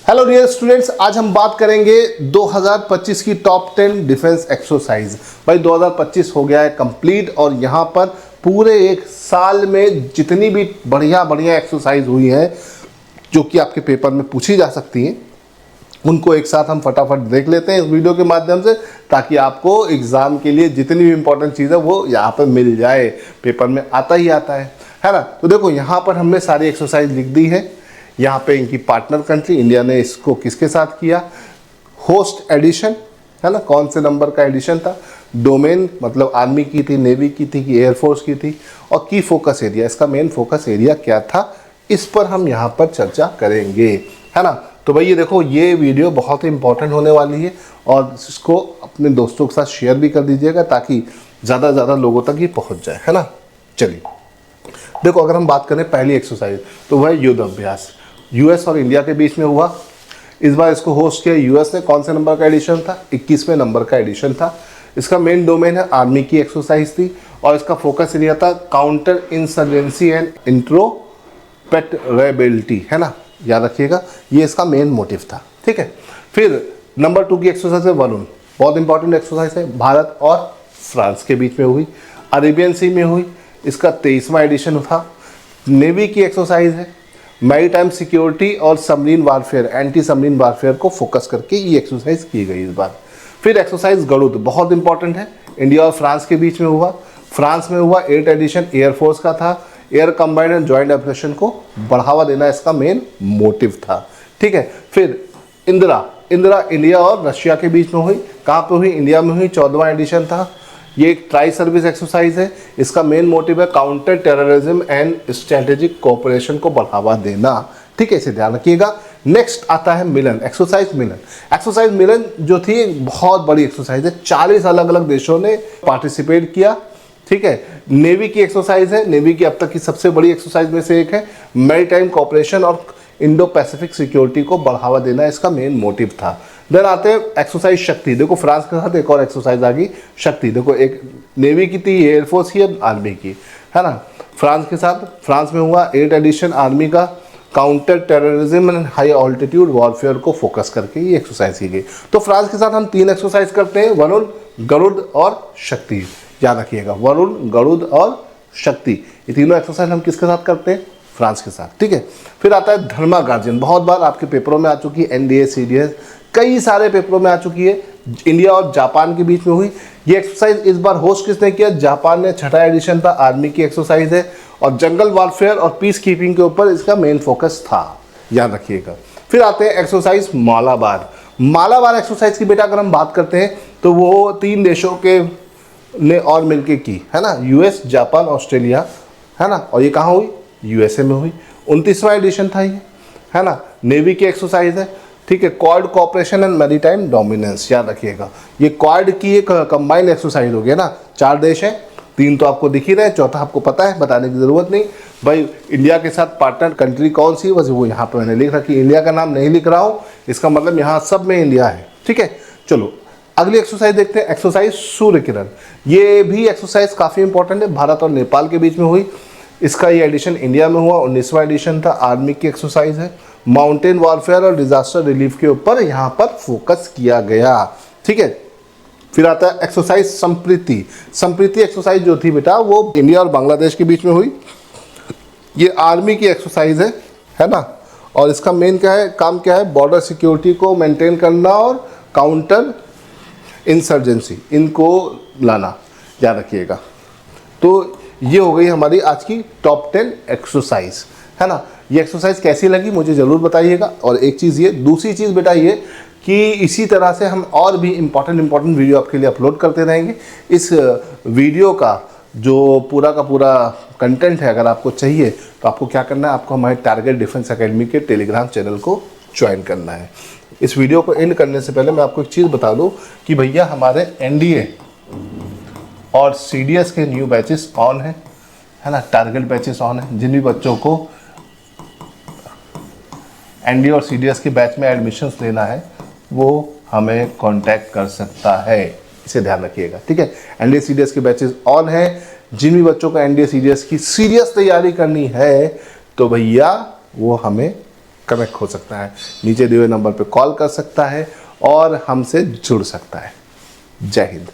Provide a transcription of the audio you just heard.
Hello dear students, आज हम बात करेंगे 2025 की टॉप 10 डिफेंस एक्सरसाइज। भाई 2025 हो गया है कंप्लीट और यहाँ पर पूरे एक साल में जितनी भी बढ़िया बढ़िया एक्सरसाइज हुई है जो कि आपके पेपर में पूछी जा सकती हैं, उनको एक साथ हम फटाफट देख लेते हैं इस वीडियो के माध्यम से, ताकि आपको एग्ज़ाम के लिए जितनी भी इंपॉर्टेंट चीज़ है वो यहाँ पर मिल जाए। पेपर में आता ही आता है ना। तो देखो यहाँ पर हमने सारी एक्सरसाइज लिख दी है। यहाँ पे इनकी पार्टनर कंट्री इंडिया ने इसको किसके साथ किया, होस्ट एडिशन है ना, कौन से नंबर का एडिशन था, डोमेन मतलब आर्मी की थी, नेवी की थी कि एयरफोर्स की थी, और की फोकस एरिया, इसका मेन फोकस एरिया क्या था, इस पर हम यहाँ पर चर्चा करेंगे, है ना। तो भाई ये देखो, ये वीडियो बहुत ही इंपॉर्टेंट होने वाली है और इसको अपने दोस्तों के साथ शेयर भी कर दीजिएगा ताकि ज़्यादा से ज़्यादा लोगों तक ये पहुँच जाए, है ना। चलिए देखो, अगर हम बात करें पहली एक्सरसाइज तो वह युद्ध अभ्यास यूएस और इंडिया के बीच में हुआ। इस बार इसको होस्ट किया यूएस ने। कौन से नंबर का एडिशन था, 21वें नंबर का एडिशन था। इसका मेन डोमेन है आर्मी की एक्सरसाइज थी और इसका फोकस एरिया था काउंटर इंसर्जेंसी एंड इंट्रोपेटरेबिलिटी, है ना, याद रखिएगा, ये इसका मेन मोटिव था। ठीक है, फिर नंबर 2 की एक्सरसाइज है वरुण, बहुत इंपॉर्टेंट एक्सरसाइज है, भारत और फ्रांस के बीच में हुई, अरेबियन सी में हुई, इसका 23वां एडिशन था। नेवी की एक्सरसाइज है, मैरीटाइम सिक्योरिटी और submarine warfare, anti submarine warfare को फोकस करके ये एक्सरसाइज की गई इस बार। फिर एक्सरसाइज गरुड़, बहुत इंपॉर्टेंट है, इंडिया और फ्रांस के बीच में हुआ। फ्रांस में हुआ 8 एडिशन एयरफोर्स का था, air combined and joint operation को बढ़ावा देना इसका मेन मोटिव था। ठीक है, फिर इंदिरा इंडिया और रशिया के बीच में हुई। कहाँ पे हुई, इंडिया में हुई, 14वां एडिशन था। ये एक ट्राई सर्विस एक्सरसाइज है, इसका मेन मोटिव है counter terrorism and strategic cooperation को बढ़ावा देना। ठीक है, इसे ध्यान रखिएगा। नेक्स्ट आता है मिलन, एक्सरसाइज मिलन जो थी बहुत बड़ी एक्सरसाइज है, 40 अलग अलग देशों ने पार्टिसिपेट किया। ठीक है, नेवी की एक्सरसाइज है, नेवी की अब तक की सबसे बड़ी एक्सरसाइज में से एक है। मैरीटाइम कोऑपरेशन और इंडो पैसिफिक सिक्योरिटी को बढ़ावा देना इसका मेन मोटिव था। देन आते हैं एक्सरसाइज शक्ति। देखो फ्रांस के साथ एक और एक्सरसाइज आ गई शक्ति। देखो एक नेवी की थी, एयरफोर्स की, आर्मी की, है ना। फ्रांस के साथ, फ्रांस में हुआ 8 एडिशन आर्मी का, counter terrorism and high altitude warfare को फोकस करके ये एक्सरसाइज की गई। तो फ्रांस के साथ हम 3 एक्सरसाइज करते हैं, वरुण, गरुड़ और शक्ति। याद रखिएगा, वरुण, गरुड़ और शक्ति, ये तीनों एक्सरसाइज हम किसके साथ करते हैं, फ्रांस के साथ। ठीक है, फिर आता है धर्मा गार्जियन, बहुत बार आपके पेपरों में आ चुकी है, एनडीए सीडीएस कई सारे पेपरों में आ चुकी है। इंडिया और जापान के बीच में हुई ये एक्सरसाइज। इस बार होस्ट किसने किया, जापान ने, 6ठा एडिशन था, आर्मी की एक्सरसाइज है और जंगल वॉरफेयर और पीस कीपिंग के ऊपर इसका मेन फोकस था, याद रखिएगा। फिर आते हैं एक्सरसाइज मालाबार एक्सरसाइज की बेटा अगर हम बात करते हैं तो वो 3 देशों के ने और मिलके की, है ना, यूएस, जापान, ऑस्ट्रेलिया, है ना, और ये कहाँ हुई, यूएसए में हुई। 29वां एडिशन था ये, है ना। नेवी की एक्सरसाइज है। ठीक है, quad cooperation and maritime dominance, याद रखिएगा, ये क्वाड की एक कंबाइंड एक्सरसाइज हो गया ना, 4 देश हैं, 3 तो आपको दिख ही रहे हैं, चौथा आपको पता है, बताने की जरूरत नहीं। भाई इंडिया के साथ पार्टनर कंट्री कौन सी, बस वो यहाँ पे मैंने लिख रखी, इंडिया का नाम नहीं लिख रहा हूँ, इसका मतलब यहाँ सब में इंडिया है। ठीक है, चलो अगली एक्सरसाइज देखते हैं, एक्सरसाइज सूर्य किरण। ये भी एक्सरसाइज काफ़ी इंपॉर्टेंट है, भारत और नेपाल के बीच में हुई। इसका ये एडिशन इंडिया में हुआ, 19वां एडिशन था, आर्मी की एक्सरसाइज है। माउंटेन वॉरफेयर और डिजास्टर रिलीफ के ऊपर यहाँ पर फोकस किया गया। ठीक है, फिर आता है एक्सरसाइज संप्रीति एक्सरसाइज जो थी बेटा वो इंडिया और बांग्लादेश के बीच में हुई। ये आर्मी की एक्सरसाइज है ना, और इसका मेन क्या है, काम क्या है, बॉर्डर सिक्योरिटी को मेंटेन करना और काउंटर इंसर्जेंसी इनको लाना, याद रखिएगा। तो ये हो गई हमारी आज की टॉप 10 एक्सरसाइज, है ना। ये एक्सरसाइज कैसी लगी मुझे ज़रूर बताइएगा। और एक चीज़ ये, दूसरी चीज़ बेटा ये कि इसी तरह से हम और भी इम्पॉर्टेंट वीडियो आपके लिए अपलोड करते रहेंगे। इस वीडियो का जो पूरा का पूरा कंटेंट है अगर आपको चाहिए तो आपको क्या करना है, आपको हमारे टारगेट डिफेंस एकेडमी के टेलीग्राम चैनल को ज्वाइन करना है। इस वीडियो को एंड करने से पहले मैं आपको एक चीज़ बता दूं कि भैया हमारे एनडीए और सीडीएस के न्यू बैचेस ऑन है ना, टारगेट बैचेस ऑन है। जिन भी बच्चों को एनडीए और सीडीएस के बैच में एडमिशन्स लेना है वो हमें कांटेक्ट कर सकता है, इसे ध्यान रखिएगा। ठीक है, एनडीए सीडीएस के बैचेस ऑन है। जिन भी बच्चों को एनडीए सीडीएस की सीरियस तैयारी करनी है तो भैया वो हमें कनेक्ट हो सकता है, नीचे दिए हुए नंबर पे कॉल कर सकता है और हमसे जुड़ सकता है। जय हिंद।